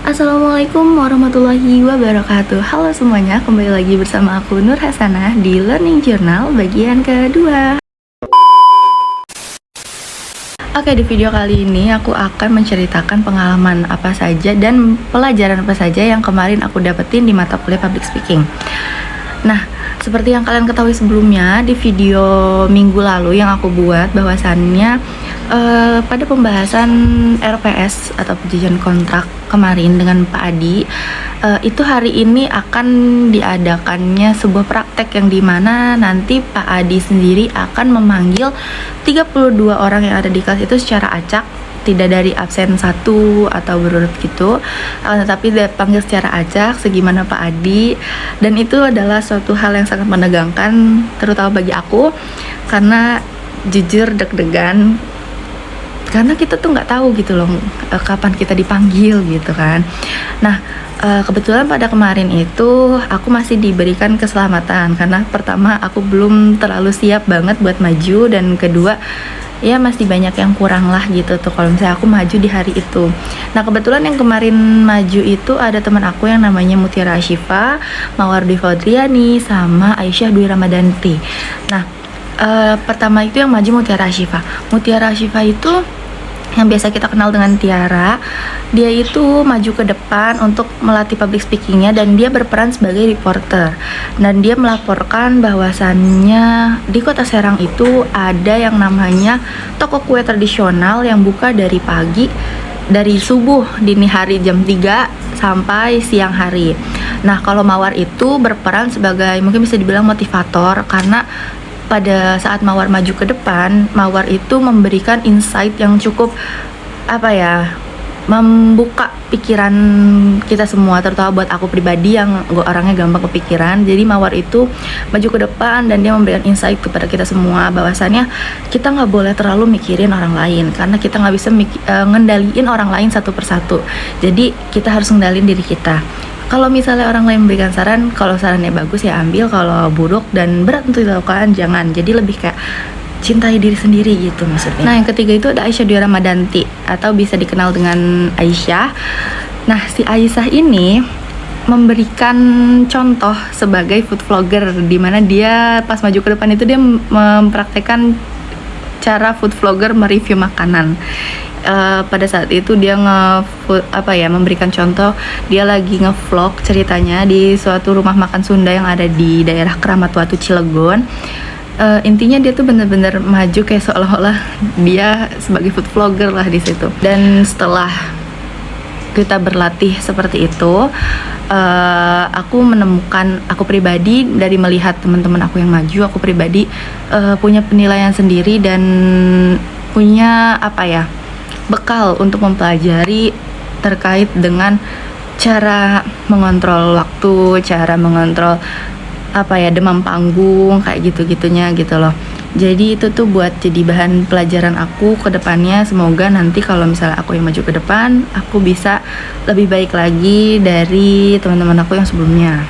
Assalamualaikum warahmatullahi wabarakatuh. Halo semuanya, kembali lagi bersama aku Nur Hasanah di Learning Journal bagian kedua. Oke, di video kali ini aku akan menceritakan pengalaman apa saja dan pelajaran apa saja yang kemarin aku dapetin di mata kuliah Public Speaking. Nah, seperti yang kalian ketahui sebelumnya, di video minggu lalu yang aku buat, bahwasannya pada pembahasan RPS atau perjanjian kontrak kemarin dengan Pak Adi, itu hari ini akan diadakannya sebuah praktek yang dimana nanti Pak Adi sendiri akan memanggil 32 orang yang ada di kelas itu secara acak, tidak dari absen satu atau berurut gitu, tetapi dipanggil secara acak segimana Pak Adi. Dan itu adalah suatu hal yang sangat menegangkan, terutama bagi aku, karena jujur deg-degan, karena kita tuh nggak tahu gitu loh kapan kita dipanggil gitu kan. Nah, kebetulan pada kemarin itu aku masih diberikan keselamatan, karena pertama aku belum terlalu siap banget buat maju, dan kedua ya masih banyak yang kurang lah gitu tuh kalau misalnya aku maju di hari itu. Nah, kebetulan yang kemarin maju itu ada teman aku yang namanya Mutiara Ashifa, Mawardi Faudriani, sama Aisyah Dwi Ramadanti. Nah, pertama itu yang maju Mutiara Ashifa. Mutiara Ashifa itu yang biasa kita kenal dengan Tiara. Dia itu maju ke depan untuk melatih public speakingnya, dan dia berperan sebagai reporter. Dan dia melaporkan bahwasannya di Kota Serang itu ada yang namanya toko kue tradisional yang buka dari pagi, dari subuh dini hari jam 3 sampai siang hari. Nah, kalau Mawar itu berperan sebagai mungkin bisa dibilang motivator, karena pada saat Mawar maju ke depan, Mawar itu memberikan insight yang cukup membuka pikiran kita semua, terutama buat aku pribadi yang orangnya gampang kepikiran. Jadi Mawar itu maju ke depan dan dia memberikan insight kepada kita semua bahwasannya kita nggak boleh terlalu mikirin orang lain, karena kita nggak bisa ngendaliin orang lain satu persatu. Jadi kita harus ngendalin diri kita. Kalau misalnya orang lain memberikan saran, kalau sarannya bagus ya ambil, kalau buruk dan berat untuk dilakukan jangan. Jadi lebih kayak cintai diri sendiri gitu maksudnya. Nah, yang ketiga itu ada Aisyah Dwi Ramadanti, atau bisa dikenal dengan Aisyah. Nah, si Aisyah ini memberikan contoh sebagai food vlogger, dimana dia pas maju ke depan itu dia mempraktekkan cara food vlogger mereview makanan. Pada saat itu dia memberikan contoh, dia lagi ngevlog ceritanya di suatu rumah makan Sunda yang ada di daerah Keramat Watu Cilegon. Intinya dia tuh bener-bener maju kayak seolah-olah dia sebagai food vlogger lah di situ. Dan setelah kita berlatih seperti itu, aku pribadi dari melihat teman-teman aku yang maju, aku pribadi punya penilaian sendiri dan punya bekal untuk mempelajari terkait dengan cara mengontrol waktu, cara mengontrol demam panggung kayak gitu-gitunya gitu loh. Jadi itu tuh buat jadi bahan pelajaran aku ke depannya. Semoga nanti kalau misalnya aku yang maju ke depan, aku bisa lebih baik lagi dari teman-teman aku yang sebelumnya.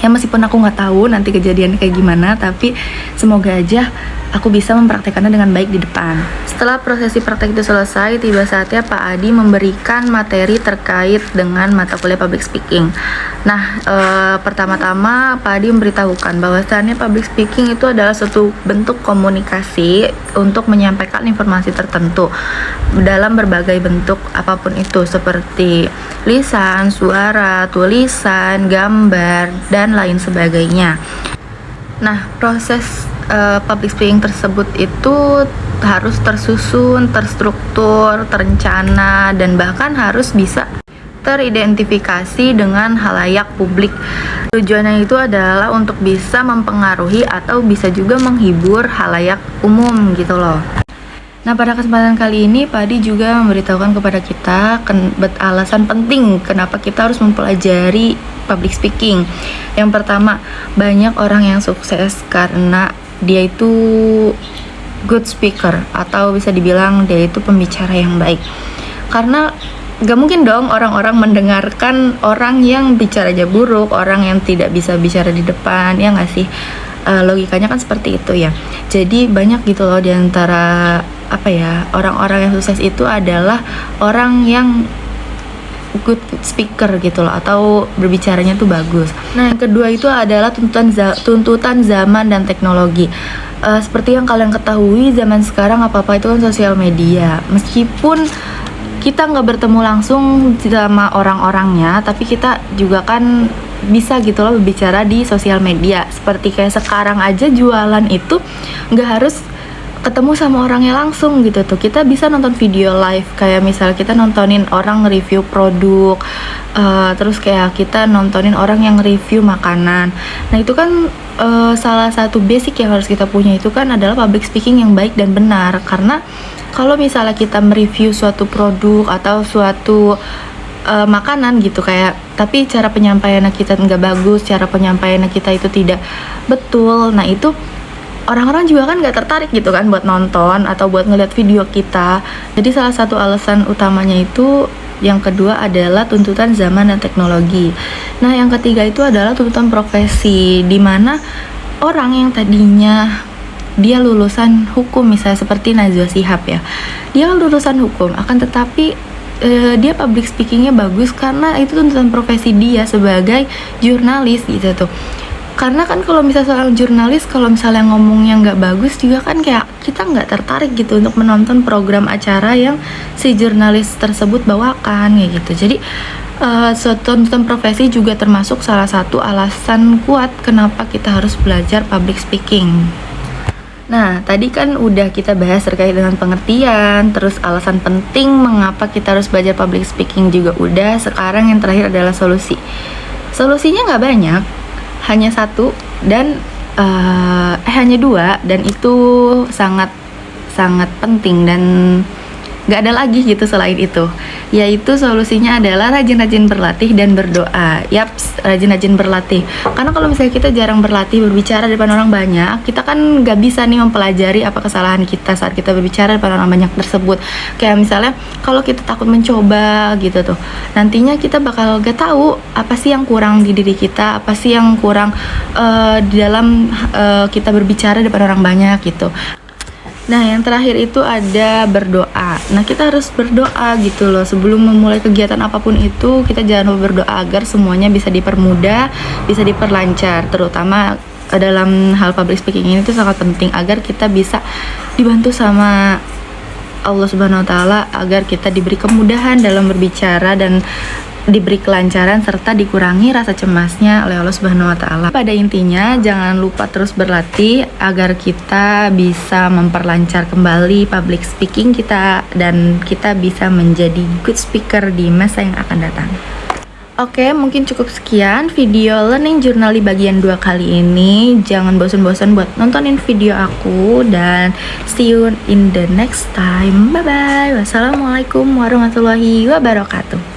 Ya meskipun aku nggak tahu nanti kejadiannya kayak gimana, tapi semoga aja aku bisa mempraktekannya dengan baik di depan. Setelah prosesi praktek itu selesai, tiba saatnya Pak Adi memberikan materi terkait dengan mata kuliah Public Speaking. Nah, pertama-tama Pak Adi memberitahukan bahwasannya Public Speaking itu adalah suatu bentuk komunikasi untuk menyampaikan informasi tertentu dalam berbagai bentuk apapun itu, seperti lisan, suara, tulisan, gambar, dan lain sebagainya. Nah, proses public speaking tersebut itu harus tersusun, terstruktur, terencana, dan bahkan harus bisa teridentifikasi dengan halayak publik. Tujuannya itu adalah untuk bisa mempengaruhi atau bisa juga menghibur halayak umum gitu loh. Nah, pada kesempatan kali ini Pak Adi juga memberitahukan kepada kita alasan penting kenapa kita harus mempelajari public speaking. Yang pertama, banyak orang yang sukses karena dia itu good speaker, atau bisa dibilang dia itu pembicara yang baik. Karena gak mungkin dong orang-orang mendengarkan orang yang bicaranya buruk, orang yang tidak bisa bicara di depan, ya gak sih? Logikanya kan seperti itu ya. Jadi banyak gitu loh diantara orang-orang yang sukses itu adalah orang yang good speaker gitu loh, atau berbicaranya tuh bagus. Nah, yang kedua itu adalah tuntutan zaman dan teknologi. Seperti yang kalian ketahui, zaman sekarang apa-apa itu kan sosial media. Meskipun kita nggak bertemu langsung sama orang-orangnya, tapi kita juga kan bisa gitu loh berbicara di sosial media. Seperti kayak sekarang aja jualan itu nggak harus ketemu sama orangnya langsung gitu tuh. Kita bisa nonton video live, kayak misal kita nontonin orang nge-review produk, terus kayak kita nontonin orang yang review makanan. Nah itu kan salah satu basic yang harus kita punya itu kan adalah public speaking yang baik dan benar. Karena kalau misalnya kita mereview suatu produk atau suatu makanan gitu, kayak tapi cara penyampaiannya kita nggak bagus, cara penyampaiannya kita itu tidak betul, nah itu orang-orang juga kan nggak tertarik gitu kan buat nonton atau buat ngeliat video kita. Jadi salah satu alasan utamanya itu yang kedua adalah tuntutan zaman dan teknologi. Nah yang ketiga itu adalah tuntutan profesi, dimana orang yang tadinya dia lulusan hukum, misalnya seperti Najwa Shihab ya, dia kan lulusan hukum, akan tetapi dia public speakingnya bagus karena itu tuntutan profesi dia sebagai jurnalis gitu tuh. Karena kan kalau misalnya seorang jurnalis, kalau misalnya ngomongnya nggak bagus juga kan kayak kita nggak tertarik gitu untuk menonton program acara yang si jurnalis tersebut bawakan kayak gitu. Jadi tuntutan profesi juga termasuk salah satu alasan kuat kenapa kita harus belajar public speaking. Nah, tadi kan udah kita bahas terkait dengan pengertian, terus alasan penting mengapa kita harus belajar public speaking juga udah. Sekarang yang terakhir adalah solusi. Solusinya nggak banyak, hanya satu dan hanya dua, dan itu sangat penting dan nggak ada lagi gitu selain itu, yaitu solusinya adalah rajin-rajin berlatih dan berdoa. Yaps, rajin-rajin berlatih, karena kalau misalnya kita jarang berlatih berbicara di depan orang banyak, kita kan nggak bisa nih mempelajari apa kesalahan kita saat kita berbicara di depan orang banyak tersebut. Kayak misalnya kalau kita takut mencoba gitu tuh, nantinya kita bakal gak tahu apa sih yang kurang di diri kita, apa sih yang kurang di dalam kita berbicara di depan orang banyak gitu. Nah yang terakhir itu ada berdoa. Nah kita harus berdoa gitu loh sebelum memulai kegiatan apapun itu. Kita jangan lupa berdoa agar semuanya bisa dipermudah, bisa diperlancar. Terutama dalam hal public speaking ini itu sangat penting agar kita bisa dibantu sama Allah Subhanahu Wa Taala, agar kita diberi kemudahan dalam berbicara dan diberi kelancaran serta dikurangi rasa cemasnya oleh Allah Subhanahu Wa Taala. Pada intinya jangan lupa terus berlatih agar kita bisa memperlancar kembali public speaking kita dan kita bisa menjadi good speaker di masa yang akan datang. Oke, mungkin cukup sekian video learning journal di bagian 2 kali ini. Jangan bosan-bosan buat nontonin video aku dan see you in the next time. Bye bye. Wassalamualaikum warahmatullahi wabarakatuh.